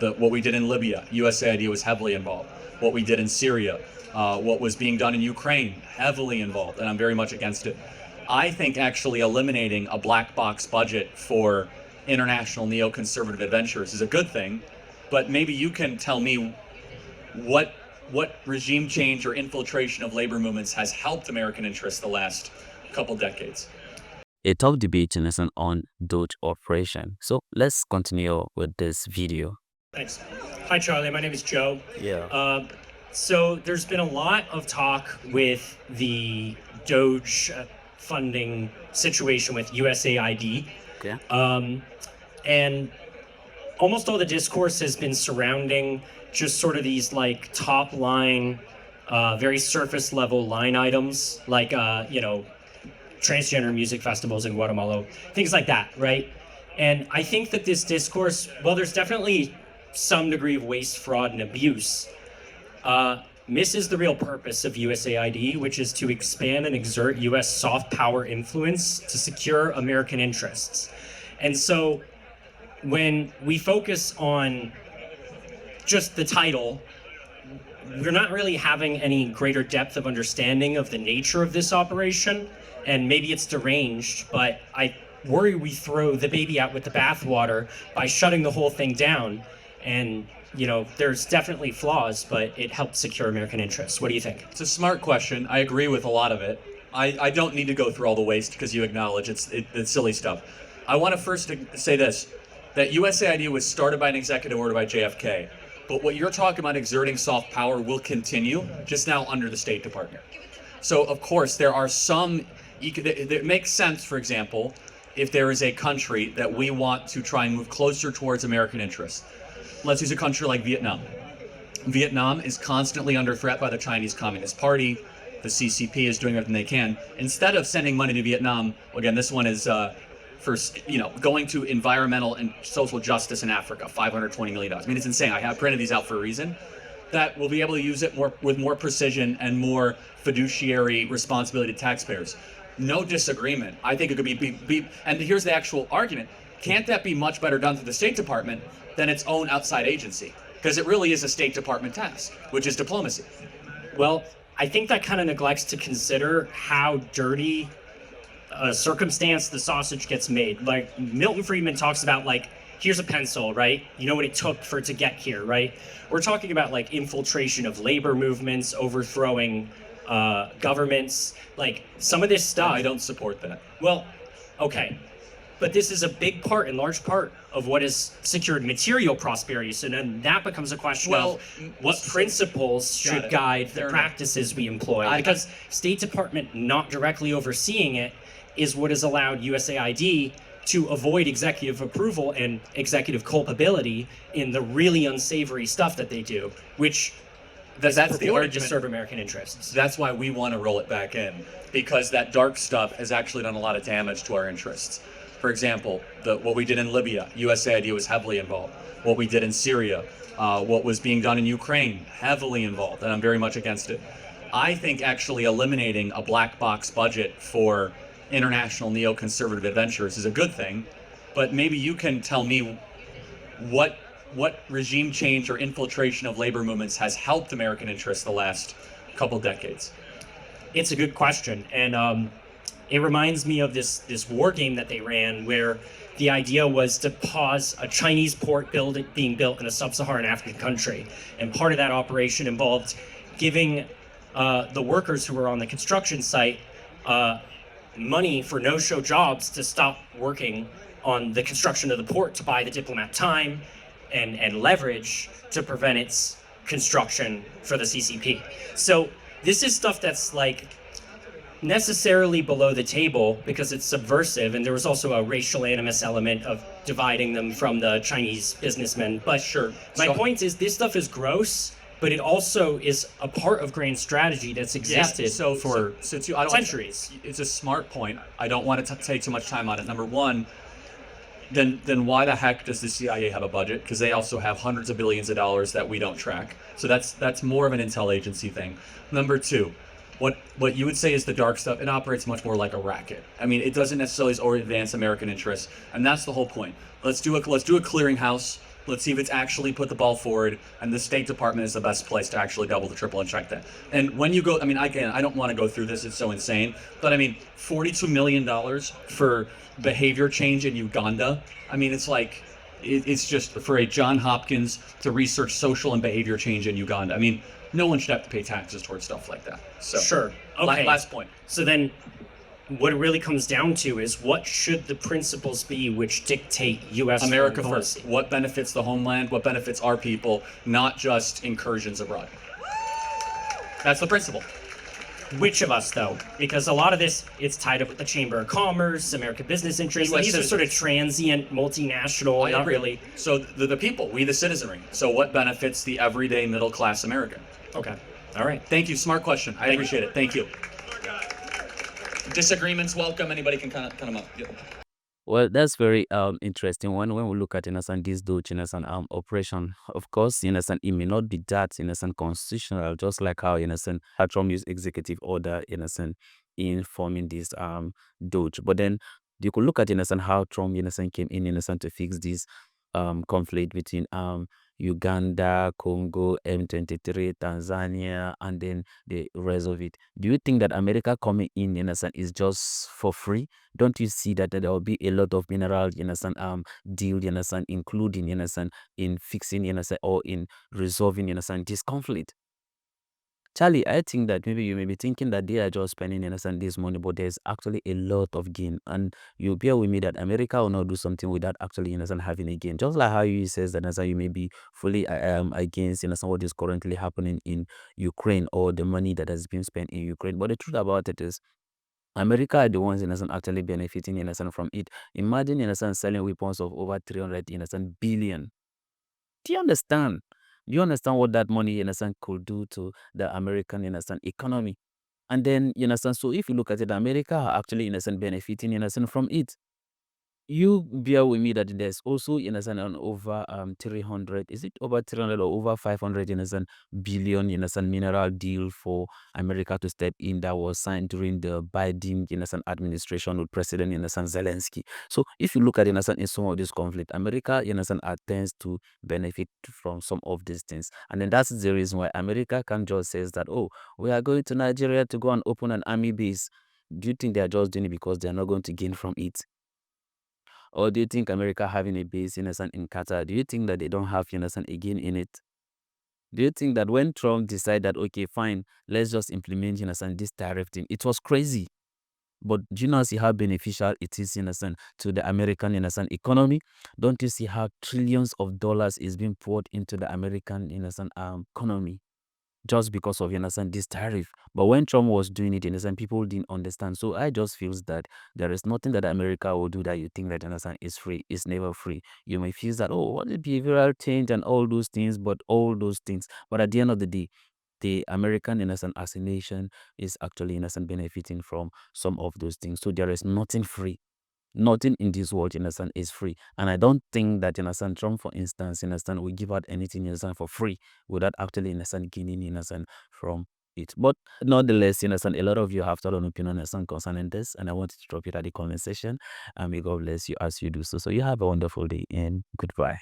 what we did in Libya, USAID was heavily involved. What we did in Syria, what was being done in Ukraine, heavily involved, and I'm very much against it. I think actually eliminating a black box budget for international neoconservative adventurers is a good thing, but maybe you can tell me what regime change or infiltration of labor movements has helped American interests the last couple decades. A top debate lesson on DOGE operation. So let's continue with this video. Thanks. Hi, Charlie. My name is Joe. Yeah. So there's been a lot of talk with the DOGE funding situation with USAID. Okay. And almost all the discourse has been surrounding just sort of these like top line, very surface level line items, like, transgender music festivals in Guatemala, things like that, right? And I think that this discourse, well, there's definitely some degree of waste, fraud, and abuse, misses the real purpose of USAID, which is to expand and exert U.S. soft power influence to secure American interests. And so when we focus on just the title, we're not really having any greater depth of understanding of the nature of this operation, and maybe it's deranged, but I worry we throw the baby out with the bathwater by shutting the whole thing down. And there's definitely flaws, but it helped secure American interests. What do you think? It's a smart question. I agree with a lot of it. I don't need to go through all the waste because you acknowledge it's silly stuff. I want to first say this, that USAID was started by an executive order by JFK, but what you're talking about exerting soft power will continue, just now under the State Department. So of course there are some, it makes sense, for example, if there is a country that we want to try and move closer towards American interests. Let's use a country like Vietnam. Vietnam is constantly under threat by the Chinese Communist Party. The CCP is doing everything they can. Instead of sending money to Vietnam, again, this one is for going to environmental and social justice in Africa, $520 million. I mean, it's insane. I have printed these out for a reason. That we'll be able to use it with more precision and more fiduciary responsibility to taxpayers. No disagreement. I think it could be and here's the actual argument. Can't that be much better done through the State Department than its own outside agency? Because it really is a State Department task, which is diplomacy. Well, I think that kind of neglects to consider how dirty a circumstance the sausage gets made. Like Milton Friedman talks about, like, here's a pencil, right? You know what it took for it to get here, right? We're talking about like infiltration of labor movements, overthrowing governments, like some of this stuff. I don't support that. Well, okay. But this is a big part, in large part, of what has secured material prosperity. So then that becomes a question of what principles should guide the practices we employ. Because State Department not directly overseeing it is what has allowed USAID to avoid executive approval and executive culpability in the really unsavory stuff that they do, which that's purported to serve American interests. That's why we want to roll it back in, because that dark stuff has actually done a lot of damage to our interests. For example, what we did in Libya, USAID was heavily involved. What we did in Syria, what was being done in Ukraine, heavily involved, and I'm very much against it. I think actually eliminating a black box budget for international neoconservative adventurers is a good thing, but maybe you can tell me what regime change or infiltration of labor movements has helped American interests the last couple decades. It's a good question, and it reminds me of this war game that they ran where the idea was to pause a Chinese port being built in a sub-Saharan African country. And part of that operation involved giving the workers who were on the construction site money for no-show jobs to stop working on the construction of the port to buy the diplomat time and leverage to prevent its construction for the CCP. So this is stuff that's like necessarily below the table because it's subversive, and there was also a racial animus element of dividing them from the Chinese businessmen. But sure, my point is this stuff is gross, but it also is a part of grand strategy that's existed for centuries. It's a smart point. I don't want to take too much time on it. Number one, then why the heck does the CIA have a budget? Because they also have hundreds of billions of dollars that we don't track. So that's more of an intel agency thing. Number two, what you would say is the dark stuff, it operates much more like a racket. I mean, it doesn't necessarily advance American interests, and that's the whole point. Let's do a clearinghouse Let's see if it's actually put the ball forward, and the State Department is the best place to actually double, triple, and check that. And when you go, I mean, I don't want to go through this; it's so insane. But I mean, $42 million for behavior change in Uganda. I mean, it's like it's just for a John Hopkins to research social and behavior change in Uganda. I mean, no one should have to pay taxes towards stuff like that. So Sure. Okay. last point. So then, what it really comes down to is what should the principles be which dictate U.S. America foreign first. policy? What benefits the homeland? What benefits our people? Not just incursions abroad. That's the principle. Which of us, though? Because a lot of this, it's tied up with the Chamber of Commerce, American business interests. US These are sort of transient, multinational, I not agree. really. So the people, we the citizenry. So what benefits the everyday middle class American? Okay. All right. Thank you. Smart question. I Thank appreciate it. Thank you. Disagreements welcome. Anybody can kind of them up. Yeah. Well, that's very interesting one when we look at this DOGE operation. Of course, it may not be that constitutional, just like how how Trump used executive order in forming this DOGE. But then you could look at how Trump came in to fix this conflict between Uganda, Congo, M23, Tanzania, and then the rest of it. Do you think that America coming in is just for free? Don't you see that there will be a lot of mineral deal including in fixing or in resolving this conflict? Charlie, I think that maybe you may be thinking that they are just spending this money, but there's actually a lot of gain. And you bear with me that America will not do something without actually having a gain. Just like how you says that you may be fully against what is currently happening in Ukraine or the money that has been spent in Ukraine. But the truth about it is America are the ones actually benefiting from it. Imagine selling weapons of over 300 billion. Do you understand? Do you understand what that money could do to the American economy? And then so if you look at it, America are actually benefiting from it. You bear with me that there's also an over 300, is it over 300 or over 500 billion mineral deal for America to step in that was signed during the Biden administration with President Zelensky. So if you look at in some of this conflict, America attempts to benefit from some of these things. And then that's the reason why America can just says that, oh, we are going to Nigeria to go and open an army base. Do you think they are just doing it because they are not going to gain from it? Or do you think America having a base in Qatar, do you think that they don't have a gain in it? Do you think that when Trump decided that, okay, fine, let's just implement this tariff thing, it was crazy. But do you not see how beneficial it is to the American economy? Don't you see how trillions of dollars is being poured into the American economy? Just because of this tariff. But when Trump was doing it, people didn't understand. So I just feel that there is nothing that America will do that you think that is free. It's never free. You may feel that, oh, what is behavioral change and all those things, but all those things. But at the end of the day, the American as a nation is actually benefiting from some of those things. So there is nothing free. Nothing in this world is free. And I don't think that Trump, for instance, will give out anything for free without actually gaining from it. But nonetheless, a lot of you have thought an opinion concerning this, and I wanted to drop it at the comment section. And may God bless you as you do so. So you have a wonderful day and goodbye.